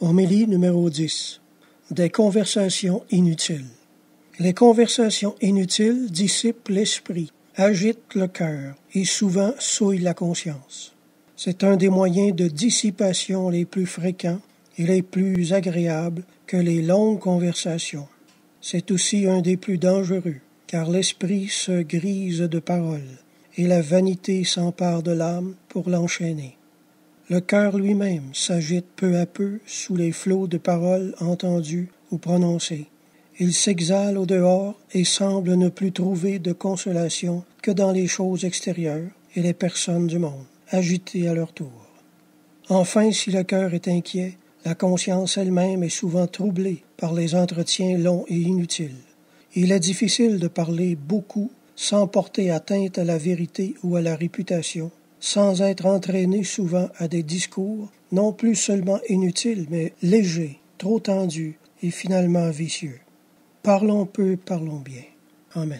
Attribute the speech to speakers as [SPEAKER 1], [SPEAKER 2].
[SPEAKER 1] Homélie numéro 10. Des conversations inutiles. Les conversations inutiles dissipent l'esprit, agitent le cœur et souvent souillent la conscience. C'est un des moyens de dissipation les plus fréquents et les plus agréables que les longues conversations. C'est aussi un des plus dangereux, car l'esprit se grise de paroles et la vanité s'empare de l'âme pour l'enchaîner. Le cœur lui-même s'agite peu à peu sous les flots de paroles entendues ou prononcées. Il s'exhale au dehors et semble ne plus trouver de consolation que dans les choses extérieures et les personnes du monde, agitées à leur tour. Enfin, si le cœur est inquiet, la conscience elle-même est souvent troublée par les entretiens longs et inutiles. Il est difficile de parler beaucoup sans porter atteinte à la vérité ou à la réputation, sans être entraîné souvent à des discours non plus seulement inutiles, mais légers, trop tendus et finalement vicieux. Parlons peu, parlons bien. Amen.